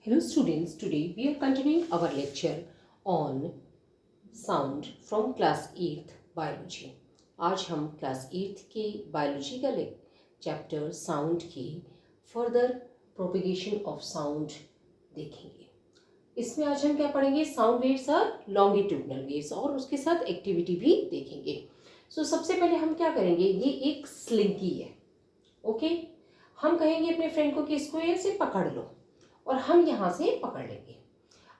Hello students, today we are continuing our lecture on sound from class 8th biology. आज हम class 8th के biology का chapter sound की further propagation of sound देखेंगे। इसमें आज हम क्या पढ़ेंगे, साउंड वेव्स और लॉन्गिट्यूडनल वेव्स, और उसके साथ एक्टिविटी भी देखेंगे। सबसे पहले हम क्या करेंगे, ये एक स्लिंकी है। ओके, हम कहेंगे अपने फ्रेंड को कि इसको ऐसे पकड़ लो, और हम यहाँ से पकड़ लेंगे।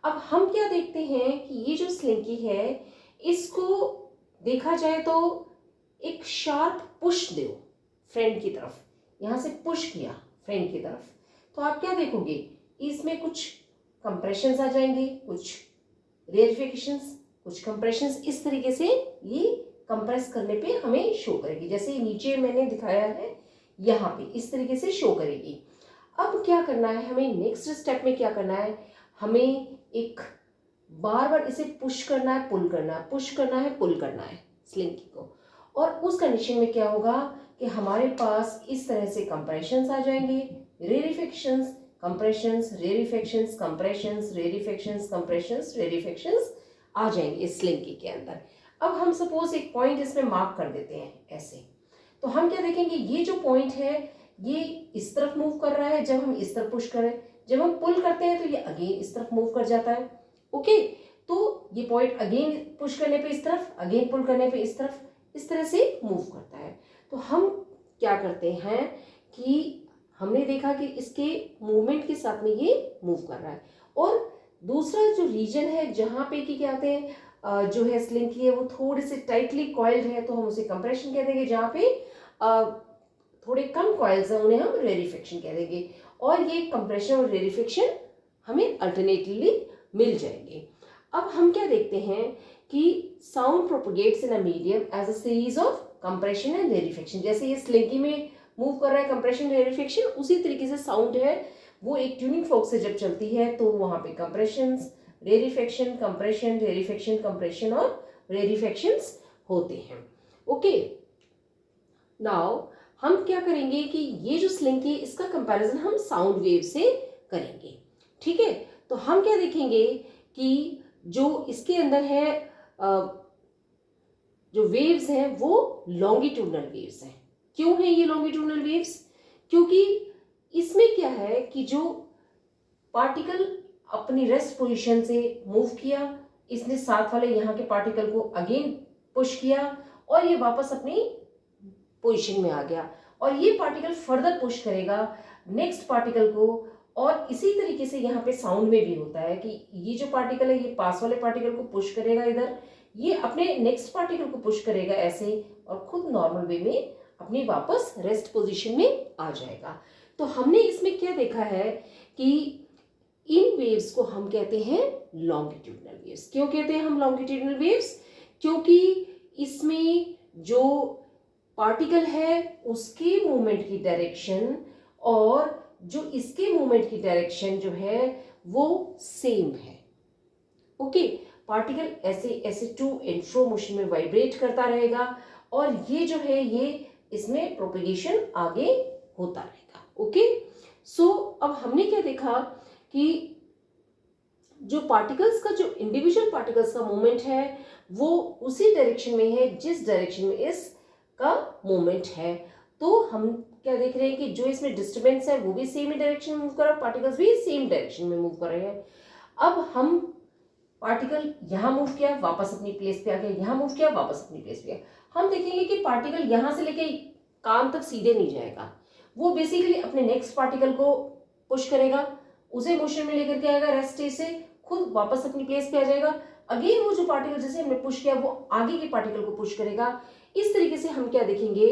अब हम क्या देखते हैं कि ये जो स्लिंकी है, इसको देखा जाए तो एक शार्प पुश दो फ्रेंड की तरफ, यहाँ से पुश किया फ्रेंड की तरफ, तो आप क्या देखोगे, इसमें कुछ कंप्रेशंस आ जाएंगे, कुछ रेरिफिकेशंस, कुछ कंप्रेशंस। इस तरीके से ये कंप्रेस करने पे हमें शो करेगी, जैसे नीचे मैंने दिखाया है, यहाँ पे इस तरीके से शो करेगी। अब क्या करना है हमें, नेक्स्ट स्टेप में क्या करना है, हमें एक बार बार इसे पुश करना है, पुल करना है, पुश करना है, पुल करना है स्लिंकी को। और उस कंडीशन में क्या होगा कि हमारे पास इस तरह से कंप्रेशंस आ जाएंगे, रेरिफिकेशंस, कंप्रेशंस, रेरिफिकेशंस, कंप्रेशंस, रेरिफिकेशंस, कंप्रेशंस, रेरिफिकेशंस आ जाएंगे इस स्लिंकी के अंदर। अब हम सपोज एक पॉइंट इसमें मार्क कर देते हैं ऐसे, तो हम क्या देखेंगे, ये जो पॉइंट है ये इस तरफ मूव कर रहा है जब हम इस तरफ पुश करें, जब हम पुल करते हैं तो ये अगेन इस तरफ मूव कर जाता है। ओके, तो ये पॉइंट अगेन पुश करने पे इस तरफ, अगेन पुल करने पे इस तरफ, इस तरह से मूव करता है। तो हम क्या करते हैं कि हमने देखा कि इसके मूवमेंट के साथ में ये मूव कर रहा है। और दूसरा जो रीजन है जहाँ पे कि क्या कहते हैं, जो है स्लिंकी है वो थोड़े से टाइटली कॉइल्ड है, तो हम उसे कंप्रेशन कह देंगे। जहाँ पे थोड़े कम कॉइल्स हैं उन्हें हम रेरिफिकेशन कह देंगे। और ये कंप्रेशन और रेरिफिकेशन हमें अल्टरनेटिवली मिल जाएंगे। अब हम क्या देखते हैं कि sound propagates in a medium as a series of compression and rarefaction. जैसे ये स्लिंकी में मूव कर रहा है कंप्रेशन रेरिफिकेशन, उसी तरीके से साउंड है वो एक ट्यूनिंग फोर्क से जब चलती है तो वहां पे कंप्रेशन, रेरिफिकेशन, कंप्रेशन, रेरिफिकेशन, कंप्रेशन और रेरिफिकेशंस होते हैं। ओके, नाउ हम क्या करेंगे कि ये जो स्लिंकी है इसका कंपैरिजन हम साउंड वेव से करेंगे। ठीक है, तो हम क्या देखेंगे कि जो इसके अंदर है जो वेव्स हैं वो लॉन्गिट्यूडनल वेव्स हैं। क्यों है ये लॉन्गिट्यूडनल वेव्स, क्योंकि इसमें क्या है कि जो पार्टिकल अपनी रेस्ट पोजीशन से मूव किया, इसने साथ वाले यहाँ के पार्टिकल को अगेन पुश किया और ये वापस अपनी पोजीशन में आ गया, और ये पार्टिकल फर्दर पुश करेगा नेक्स्ट पार्टिकल को। और इसी तरीके से यहाँ पे साउंड में भी होता है कि ये जो पार्टिकल है ये पास वाले पार्टिकल को पुश करेगा इधर, ये अपने नेक्स्ट पार्टिकल को पुश करेगा ऐसे, और खुद नॉर्मल वे में अपनी वापस रेस्ट पोजीशन में आ जाएगा। तो हमने इसमें क्या देखा है कि इन वेव्स को हम कहते हैं लॉन्गिट्यूडनल वेव्स। क्यों कहते हैं हम लॉन्गिट्यूडनल वेव्स, क्योंकि इसमें जो पार्टिकल है उसके मूवमेंट की डायरेक्शन और जो इसके मूवमेंट की डायरेक्शन जो है वो सेम है। ओके, पार्टिकल ऐसे ऐसे टू एंड फ्रो मोशन में वाइब्रेट करता रहेगा, और ये जो है ये इसमें प्रोपेगेशन आगे होता रहेगा। ओके, अब हमने क्या देखा कि जो पार्टिकल्स का, जो इंडिविजुअल पार्टिकल्स का मूवमेंट है वो उसी डायरेक्शन में है जिस डायरेक्शन में इस का मूवमेंट है। तो हम क्या देख रहे हैं कि जो इसमें डिस्टर्बेंस है वो भी सेम ही डायरेक्शन में मूव कर रहा है, पार्टिकल्स भी सेम डायरेक्शन में मूव कर रहे हैं। अब हम पार्टिकल यहाँ मूव किया वापस अपनी प्लेस पे आ गया, यहाँ मूव किया वापस अपनी प्लेस पे गया। हम देखेंगे कि पार्टिकल यहाँ से लेके कान तक सीधे नहीं जाएगा, वो बेसिकली अपने नेक्स्ट पार्टिकल को पुश करेगा, उसे मोशन में लेकर के आएगा, रेस्ट स्टेज से खुद वापस अपनी प्लेस पे आ जाएगा। अगेन वो जो पार्टिकल जैसे हमने पुश किया वो आगे के पार्टिकल को पुश करेगा। इस तरीके से हम क्या देखेंगे,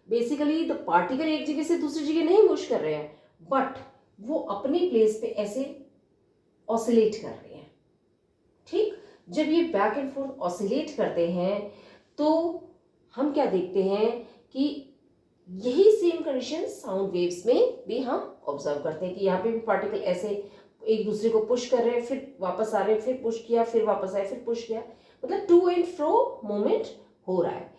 बेसिकली द पार्टिकल एक जगह से दूसरी जगह नहीं मूव कर रहे हैं, बट वो अपनी प्लेस पे ऐसे ऑसिलेट कर रहे हैं। ठीक, जब ये बैक एंड फोर्थ ऑसिलेट करते हैं तो हम क्या देखते हैं कि यही सेम कंडीशन साउंड वेव्स में भी हम ऑब्जर्व करते हैं कि यहाँ पे भी पार्टिकल ऐसे एक दूसरे को पुश कर रहे हैं, फिर वापस आ रहे हैं, फिर पुश किया, फिर वापस आए, फिर पुश किया, मतलब टू एंड फ्रो मूवमेंट हो रहा है।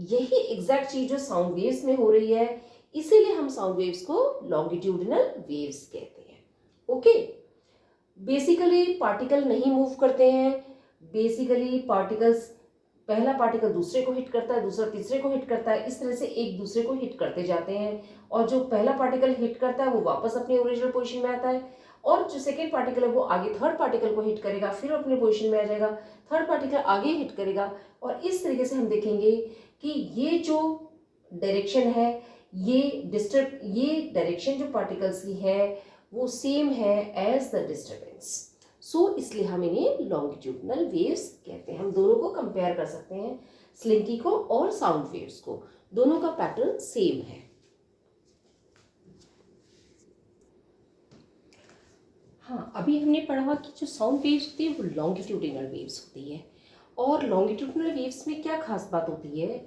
यही एग्जैक्ट चीज जो साउंड वेव्स में हो रही है, इसीलिए हम साउंड वेव्स को लॉन्गिट्यूडिनल वेव्स कहते हैं। ओके, बेसिकली पार्टिकल नहीं मूव करते हैं। बेसिकली पार्टिकल्स, पहला पार्टिकल दूसरे को हिट करता है, दूसरा तीसरे को हिट करता है, इस तरह से एक दूसरे को हिट करते जाते हैं। और जो पहला पार्टिकल हिट करता है वो वापस अपनी ओरिजिनल पोजीशन में आता है, और जो सेकेंड पार्टिकल है वो आगे थर्ड पार्टिकल को हिट करेगा, फिर अपनी पोजीशन में आ जाएगा, थर्ड पार्टिकल आगे हिट करेगा। और इस तरीके से हम देखेंगे कि ये जो डायरेक्शन है, ये डायरेक्शन जो पार्टिकल्स की है वो सेम है एज द डिस्टर्बेंस। सो इसलिए हम इन्हें लॉन्गिट्यूडनल वेव्स कहते हैं। हम दोनों को कंपेयर कर सकते हैं, स्लिंकी को और साउंड वेव्स को, दोनों का पैटर्न सेम है। हाँ, अभी हमने पढ़ा कि जो साउंड वेव्स होती है वो लॉन्गिट्यूडिनल वेव्स होती है। और लॉन्गिट्यूडिनल वेव्स में क्या खास बात होती है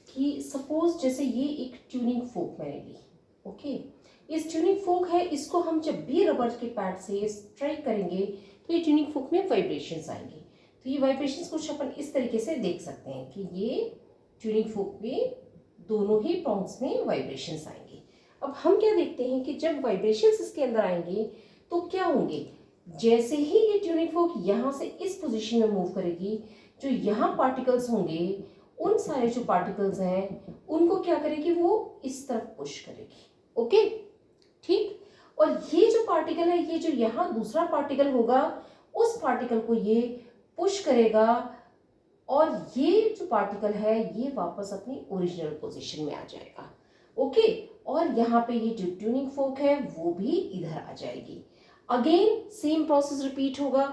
कि सपोज जैसे ये एक ट्यूनिंग फोक मैंने ली, ओके, इस ट्यूनिंग फोक है, इसको हम जब भी रबर के पैड से स्ट्राइक करेंगे तो ये ट्यूनिंग फोक में वाइब्रेशंस आएंगे। तो ये वाइब्रेशंस कुछ अपन इस तरीके से देख सकते हैं कि ये ट्यूनिंग फोक में दोनों ही प्रॉन्ग्स में वाइब्रेशंस आएंगे। अब हम क्या देखते हैं कि जब वाइब्रेशंस इसके अंदर आएंगे तो क्या होंगे, जैसे ही ये ट्यूनिंग फोक यहाँ से इस पोजीशन में मूव करेगी, जो यहाँ पार्टिकल्स होंगे उन सारे जो पार्टिकल्स हैं उनको क्या करेगी, वो इस तरफ पुश करेगी। ओके, ठीक। और ये जो पार्टिकल है, ये जो यहाँ दूसरा पार्टिकल होगा, उस पार्टिकल को ये पुश करेगा, और ये जो पार्टिकल है ये वापस अपनी ओरिजिनल पोजीशन में आ जाएगा। ओके, और यहाँ पे ये जो ट्यूनिंग फोक है वो भी इधर आ जाएगी। अगेन सेम प्रोसेस रिपीट होगा।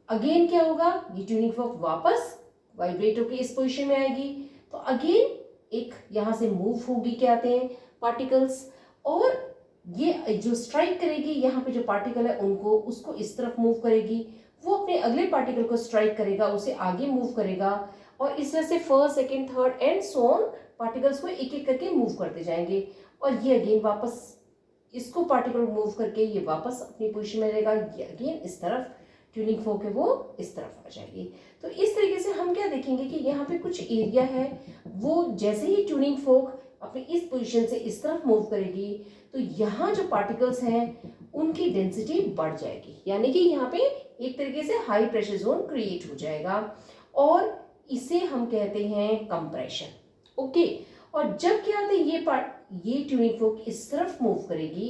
अगेन क्या होगा, ये ट्यूनिंग फोक वापस वाइब्रेट होकर इस पोजीशन में आएगी, तो अगेन एक यहाँ से मूव होगी, क्या आते हैं पार्टिकल्स, और ये जो स्ट्राइक करेगी यहाँ पे जो पार्टिकल है उनको, उसको इस तरफ मूव करेगी, वो अपने अगले पार्टिकल को स्ट्राइक करेगा, उसे आगे मूव करेगा, और इस तरह से first second third and so on particles को एक एक करके मूव करते जाएंगे। और ये अगेन वापस इसको पार्टिकल मूव करके ये वापस अपनी पोजीशन में रहेगा, ये अगेन इस तरफ ट्यूनिंग फोक है वो इस तरफ आ जाएगी। तो इस तरीके से हम क्या देखेंगे कि यहाँ पे कुछ एरिया है, वो जैसे ही ट्यूनिंग फोक अपनी इस पोजीशन से इस तरफ मूव करेगी तो यहाँ जो पार्टिकल्स हैं उनकी डेंसिटी बढ़ जाएगी, यानी कि यहाँ पे एक तरीके से हाई प्रेशर जोन क्रिएट हो जाएगा, और इसे हम कहते हैं कंप्रेशन। ओके, और जब क्या होता है ये ट्यूनिंग फोक इस तरफ मूव करेगी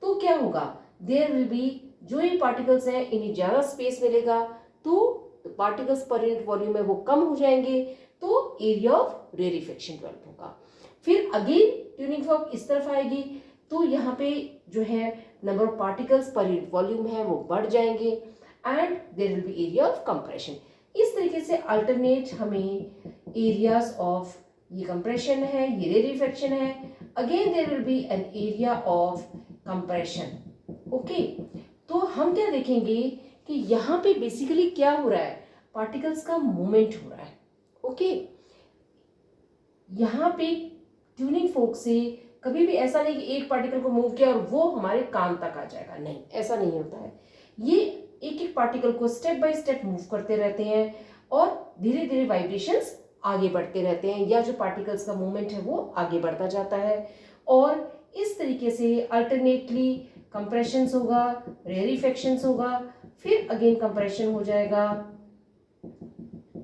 तो क्या होगा, देयर विल बी, जो ये पार्टिकल्स हैं इन्हें ज़्यादा स्पेस मिलेगा, तो पार्टिकल्स पर यूनिट वॉल्यूम में वो कम हो जाएंगे, तो एरिया ऑफ रेरिफेक्शन डेवलप होगा। फिर अगेन ट्यूनिंग फोक इस तरफ आएगी तो यहाँ पे जो है number of particles per unit volume है वो बढ़ जाएंगे, and there will be area of compression. इस तरीके से अल्टरनेट हमें एरियाज ऑफ, ये कंप्रेशन है, ये रेरिफेक्शन है, again there will be an area of compression. Okay, तो हम क्या देखेंगे कि यहाँ पे बेसिकली क्या हो रहा है, पार्टिकल्स का मूवमेंट हो रहा है। ओके, यहाँ पे ट्यूनिंग फोक से कभी भी ऐसा नहीं कि एक पार्टिकल को मूव किया और वो हमारे कान तक आ जाएगा, नहीं, ऐसा नहीं होता है। ये एक एक पार्टिकल को स्टेप बाय स्टेप मूव करते रहते हैं, और धीरे धीरे वाइब्रेशंस आगे बढ़ते रहते हैं, या जो पार्टिकल्स का मूवमेंट है वो आगे बढ़ता जाता है, और इस तरीके से अल्टरनेटली कंप्रेशंस होगा, रेरिफेक्शंस होगा, फिर अगेन कंप्रेशन हो जाएगा।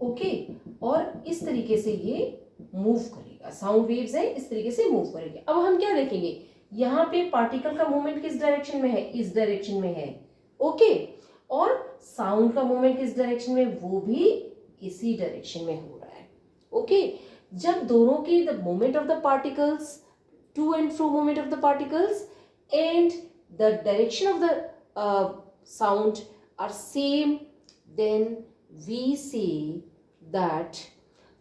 ओके, और इस तरीके से ये मूव करेगा, साउंड वेव्स है इस तरीके से मूव करेंगे। अब हम क्या देखेंगे, यहाँ पे पार्टिकल का मूवमेंट किस डायरेक्शन में है, इस डायरेक्शन में है। ओके, और साउंड का मूवमेंट किस डायरेक्शन में, वो भी इसी डायरेक्शन में हो रहा है। ओके, जब दोनों की the movement of the particles, to and fro movement of the particles and the direction of the sound are same, then we say that,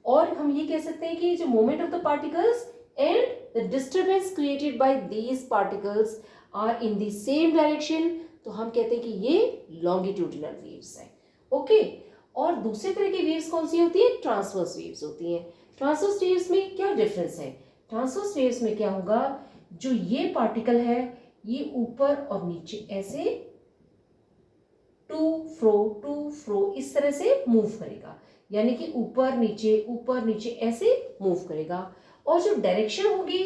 और हम ये कह सकते हैं कि जो movement of the particles and the disturbance created by these particles are in the same direction, तो हम कहते हैं कि ये लॉन्गिट्यूडिनल वेव्स है। ओके, और दूसरे तरह की वेव्स कौन सी होती है, ट्रांसवर्स वेव्स होती हैं। ट्रांसवर्स वेव्स में क्या डिफरेंस है, ट्रांसवर्स वेव्स में क्या होगा, जो ये पार्टिकल है ये ऊपर और नीचे ऐसे टू फ्रो इस तरह से मूव करेगा, यानी कि ऊपर नीचे ऐसे मूव करेगा, और जो डायरेक्शन होगी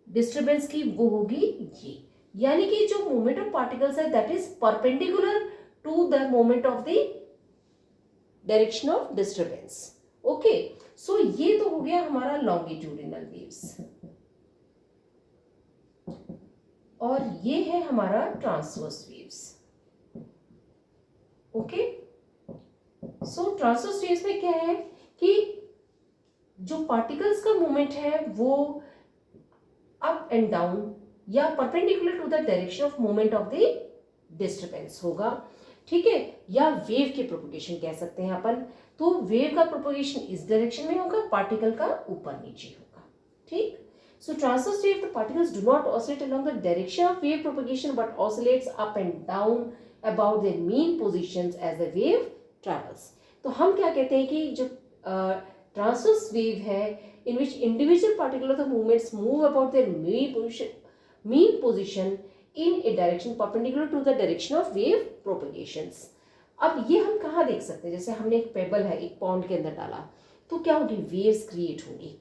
डिस्टरबेंस की वो होगी ये, यानी कि जो मूवमेंट ऑफ पार्टिकल्स है that is perpendicular to the movement of the direction of disturbance. Okay, so ये तो हो गया हमारा लॉन्गिट्यूडिनल वेव्स, और ये है हमारा ट्रांसवर्स वेव्स। ओके, सो ट्रांसवर्स वेव्स में क्या है कि जो पार्टिकल्स का मूवमेंट है वो अप एंड डाउन या perpendicular to the direction of movement of the disturbance होगा, ठीक है, या वेव के प्रोपोगेशन कह सकते हैं अपन। तो वेव का प्रोपोगेशन इस डायरेक्शन में होगा, पार्टिकल का ऊपर नीचे होगा, ठीक। So transverse wave, the particles do not oscillate along the direction of wave propagation but oscillates up and down about their mean positions as the wave travels. तो हम क्या कहते हैं कि जो transverse wave है in which individual particle of the movements move about their mean position in a direction perpendicular to the direction of wave propagations. अब ये हम कहाँ देख सकते हैं, जैसे हमने एक पेबल है एक पॉन्ड के अंदर डाला तो क्या होगी, वेव्स क्रिएट होंगी,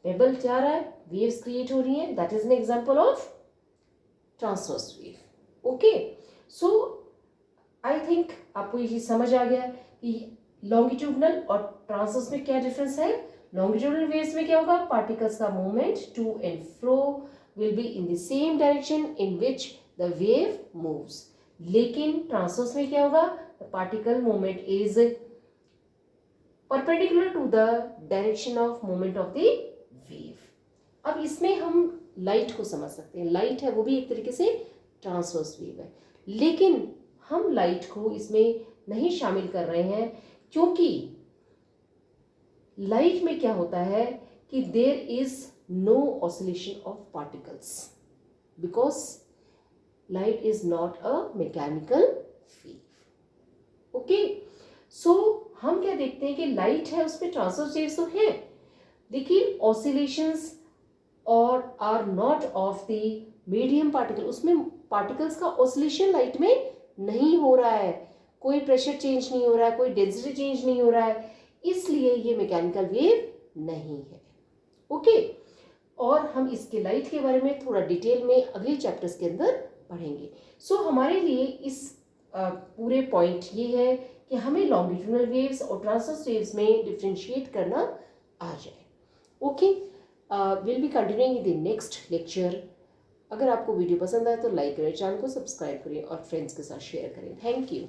पेबल जा रहा है, वेव्स क्रिएट हो रही हैं, that is an example of transverse wave. Okay, so I think आपको ये समझ आ गया कि लॉन्गिट्यूडनल और ट्रांसवर्स में क्या डिफरेंस है। लॉन्गिट्यूडनल वेव्स में क्या होगा, पार्टिकल्स का movement to and fro will be in the same direction in which the wave moves, लेकिन ट्रांसवर्स में क्या होगा, the particle movement is perpendicular to the direction of movement of the wave. अब इसमें हम लाइट को समझ सकते हैं, लाइट है वो भी एक तरीके से ट्रांसवर्स वेव है, लेकिन हम लाइट को इसमें नहीं शामिल कर रहे हैं क्योंकि लाइट में क्या होता है कि there is no oscillation of particles because light is not a mechanical wave. Okay, so हम क्या देखते हैं कि लाइट है उसमें ट्रांसवर्स वेव्स तो है, लेकिन ऑसिलेशंस और are not of the medium particle, उसमें पार्टिकल्स का ऑसिलेशन लाइट में नहीं हो रहा है, कोई प्रेशर चेंज नहीं हो रहा है, कोई डेंसिटी चेंज नहीं हो रहा है, इसलिए ये मैकेनिकल वेव नहीं है। ओके, और हम इसके लाइट के बारे में थोड़ा डिटेल में अगले चैप्टर्स के अंदर पढ़ेंगे। सो हमारे लिए इस पूरे पॉइंट ये है कि हमें लॉन्गिट्यूडनल वेव्स और ट्रांसवर्स वेव्स में डिफरेंशिएट करना आ जाए। Okay, will be continuing in the next lecture. अगर आपको वीडियो पसंद आए तो लाइक करें, चैनल को सब्सक्राइब करें और फ्रेंड्स के साथ शेयर करें। Thank you.